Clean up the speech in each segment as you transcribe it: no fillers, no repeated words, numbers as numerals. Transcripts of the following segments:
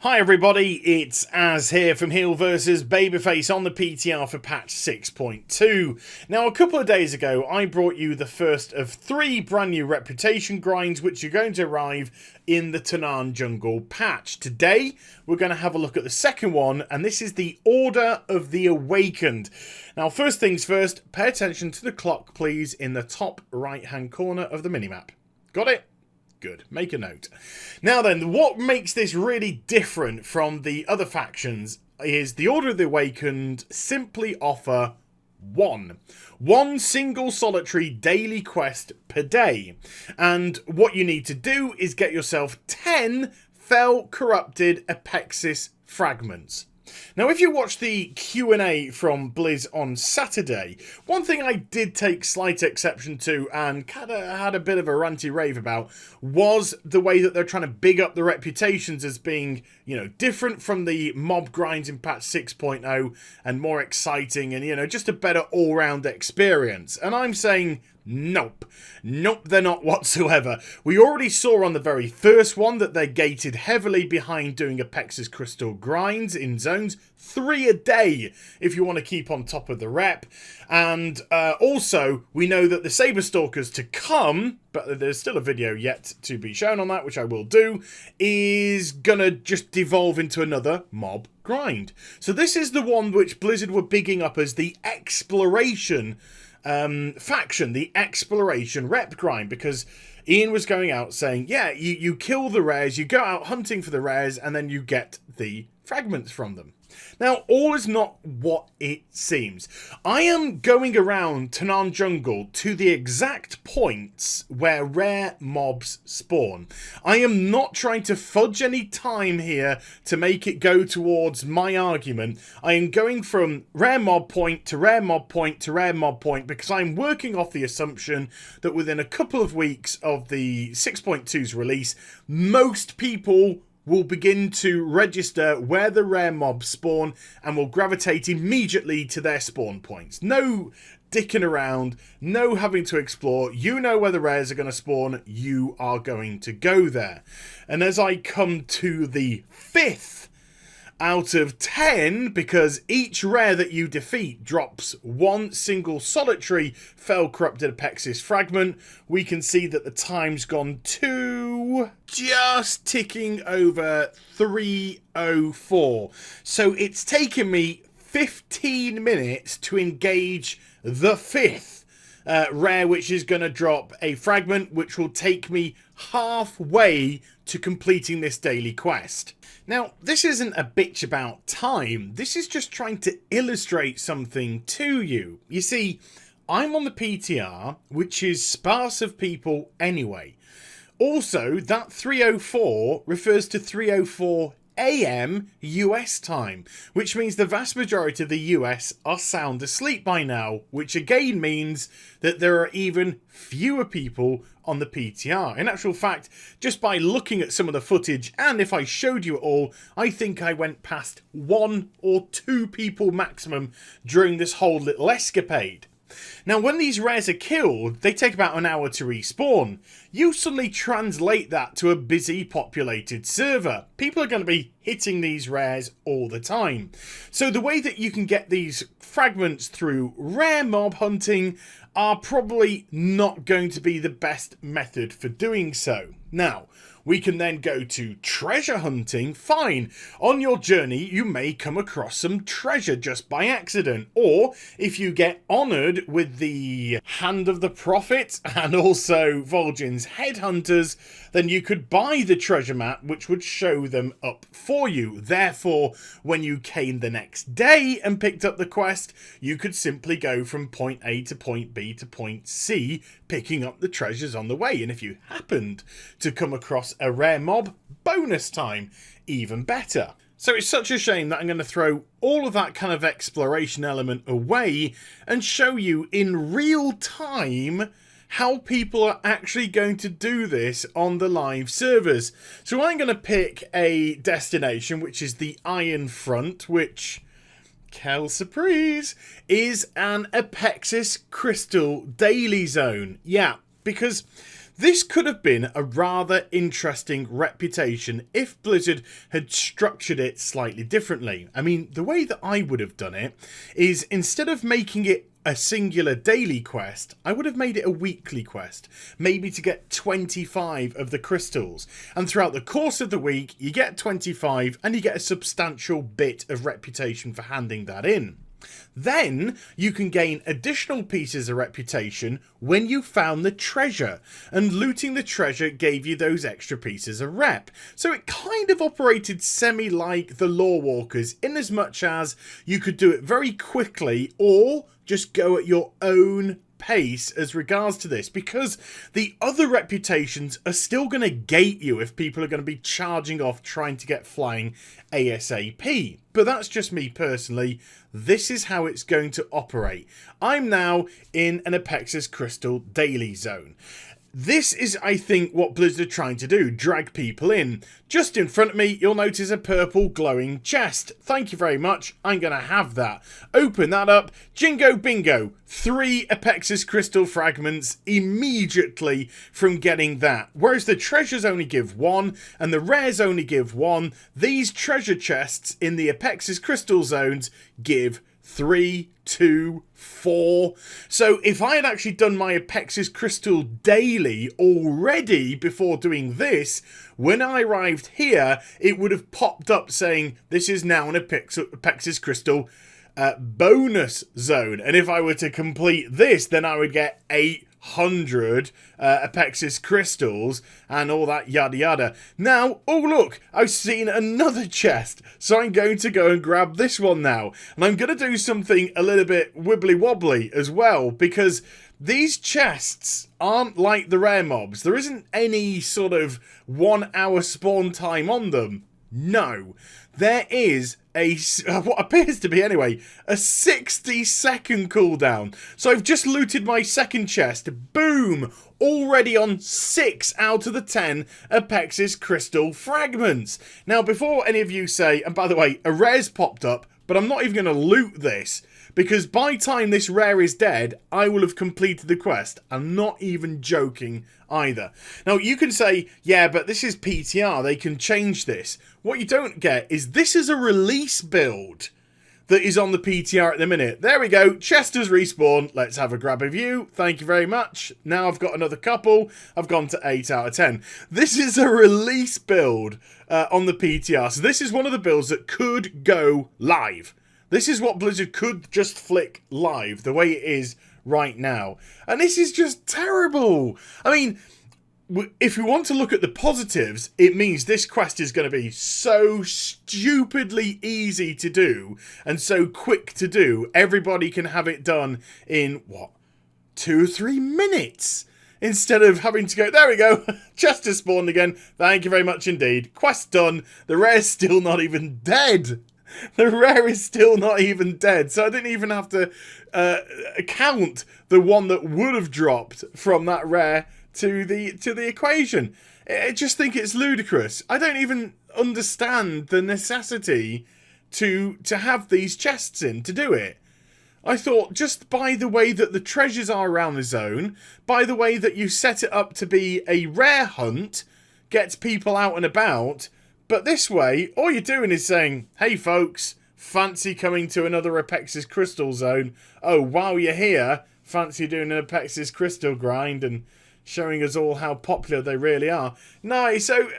Hi everybody, it's Az here from HeelvsBabyface on the PTR for patch 6.2. Now a couple of days ago I brought you the first of 3 brand new reputation grinds which are going to arrive in the Tanaan Jungle patch. Today we're going to have a look at the second one, and this is the Order of the Awakened. Now first things first, pay attention to the clock please in the top right hand corner of the minimap. Got it? Good. Make a note. Now then, what makes this really different from the other factions is the Order of the Awakened simply offer one single solitary daily quest per day. And what you need to do is get yourself 10 fell corrupted Apexis fragments. Now, if you watched the Q&A from Blizz on Saturday, one thing I did take slight exception to and kind of had a bit of a ranty rave about was the way that they're trying to big up the reputations as being, different from the mob grinds in patch 6.0 and more exciting and, just a better all-round experience. And I'm saying, nope, they're not whatsoever. We already saw on the very first one that they're gated heavily behind doing Apexis crystal grinds in zones, 3 a day if you want to keep on top of the rep. And also, we know that the Saber Stalkers to come, but there's still a video yet to be shown on that, which I will do, is gonna just devolve into another mob grind. So this is the one which Blizzard were bigging up as the exploration faction, the exploration rep grind, because Ian was going out saying, yeah, you kill the rares, you go out hunting for the rares, and then you get the fragments from them. Now, all is not what it seems. I am going around Tanaan Jungle to the exact points where rare mobs spawn. I am not trying to fudge any time here to make it go towards my argument. I am going from rare mob point to rare mob point to rare mob point because I'm working off the assumption that within a couple of weeks of the 6.2's release, most people will begin to register where the rare mobs spawn and will gravitate immediately to their spawn points. No dicking around, no having to explore. You know where the rares are going to spawn, you are going to go there. And as I come to the 5th out of 10, because each rare that you defeat drops 1 single solitary fell corrupted Apexis fragment, we can see that the time's gone to just ticking over 3:04. So it's taken me 15 minutes to engage the 5th rare, which is going to drop a fragment, which will take me halfway to completing this daily quest. Now, this isn't a bitch about time. This is just trying to illustrate something to you. You see, I'm on the PTR, which is sparse of people anyway. Also, that 3:04 refers to 3:04 AM US time, which means the vast majority of the US are sound asleep by now, which again means that there are even fewer people on the PTR. In actual fact, just by looking at some of the footage, and if I showed you it all, I think I went past 1 or 2 people maximum during this whole little escapade. Now, when these rares are killed, they take about an hour to respawn. You suddenly translate that to a busy populated server. People are going to be hitting these rares all the time. So the way that you can get these fragments through rare mob hunting are probably not going to be the best method for doing so. Now, we can then go to treasure hunting. Fine. On your journey, you may come across some treasure just by accident. Or if you get honoured with the Hand of the Prophet and also Vol'jin's Headhunters, then you could buy the treasure map, which would show them up for you. Therefore, when you came the next day and picked up the quest, you could simply go from point A to point B to point C, picking up the treasures on the way. And if you happened to come across a rare mob, bonus time, even better. So it's such a shame that I'm going to throw all of that kind of exploration element away and show you in real time how people are actually going to do this on the live servers. So I'm going to pick a destination, which is the Iron Front, which, quelle surprise, is an Apexis Crystal daily zone. Yeah, because This could have been a rather interesting reputation if Blizzard had structured it slightly differently. I mean, the way that I would have done it is, instead of making it a singular daily quest, I would have made it a weekly quest, maybe to get 25 of the crystals. And throughout the course of the week, you get 25 and you get a substantial bit of reputation for handing that in. Then you can gain additional pieces of reputation when you found the treasure, and looting the treasure gave you those extra pieces of rep. So it kind of operated semi-like the Lore Walkers, in as much as you could do it very quickly or just go at your own pace as regards to this, because the other reputations are still going to gate you if people are going to be charging off trying to get flying ASAP. But that's just me personally. This is how it's going to operate. I'm now in an Apexis Crystal daily zone. This is, I think, what Blizzard are trying to do, drag people in. Just in front of me, you'll notice a purple glowing chest. Thank you very much. I'm going to have that. Open that up. Jingo bingo. 3 Apexis Crystal fragments immediately from getting that. Whereas the treasures only give 1 and the rares only give 1, these treasure chests in the Apexis Crystal zones give 3, 2, 4. So if I had actually done my Apexis Crystal daily already before doing this, when I arrived here, it would have popped up saying this is now an Apexis Crystal bonus zone. And if I were to complete this, then I would get 800 Apexis crystals and all that yada yada. Now, oh look, I've seen another chest, so I'm going to go and grab this one now. And I'm going to do something a little bit wibbly wobbly as well, because these chests aren't like the rare mobs. There isn't any sort of 1 hour spawn time on them. No, there is what appears to be anyway, a 60-second cooldown. So I've just looted my second chest. Boom! Already on 6 out of the 10 Apexis Crystal fragments. Now, before any of you say, and by the way, a rare's popped up, but I'm not even going to loot this, because by the time this rare is dead, I will have completed the quest. I'm not even joking either. Now, you can say, yeah, but this is PTR, they can change this. What you don't get is this is a release build that is on the PTR at the minute. There we go, chest has respawned. Let's have a grab of you. Thank you very much. Now I've got another couple. I've gone to 8 out of 10. This is a release build on the PTR. So this is one of the builds that could go live. This is what Blizzard could just flick live the way it is right now. And this is just terrible. I mean, if we want to look at the positives, it means this quest is going to be so stupidly easy to do and so quick to do. Everybody can have it done in, what, 2 or 3 minutes? Instead of having to go, there we go, chest has spawned again. Thank you very much indeed. Quest done. The rare's still not even dead. The rare is still not even dead, so I didn't even have to count the one that would have dropped from that rare to the equation. I just think it's ludicrous. I don't even understand the necessity to have these chests in to do it. I thought, just by the way that the treasures are around the zone, by the way that you set it up to be a rare hunt, gets people out and about. But this way, all you're doing is saying, hey folks, fancy coming to another Apexis Crystal zone? Oh, while you're here, fancy doing an Apexis Crystal grind and showing us all how popular they really are. No, so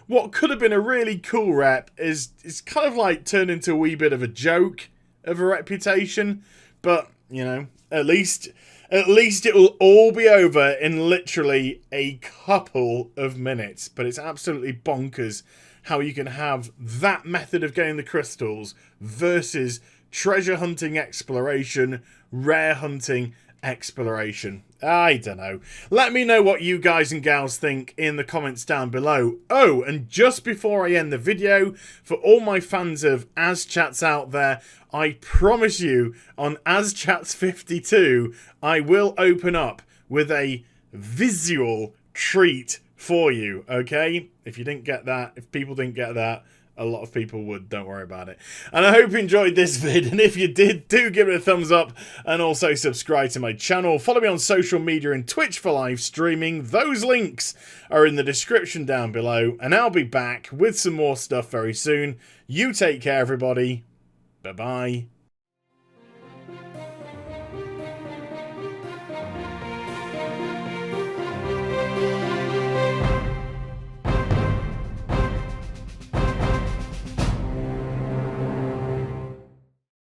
what could have been a really cool rep is kind of like turned into a wee bit of a joke of a reputation. But, you know, at least it will all be over in literally a couple of minutes. But it's absolutely bonkers how you can have that method of getting the crystals versus treasure hunting exploration, rare hunting exploration. I don't know. Let me know what you guys and gals think in the comments down below. Oh, and just before I end the video, for all my fans of AsChats out there, I promise you on AsChats 52, I will open up with a visual treat for you, okay? If you didn't get that, if people didn't get that, A lot of people would, don't worry about it. And I hope you enjoyed this vid, and if you did, do give it a thumbs up, and also subscribe to my channel. Follow me on social media and Twitch for live streaming. Those links are in the description down below, and I'll be back with some more stuff very soon. You take care, everybody. Bye-bye.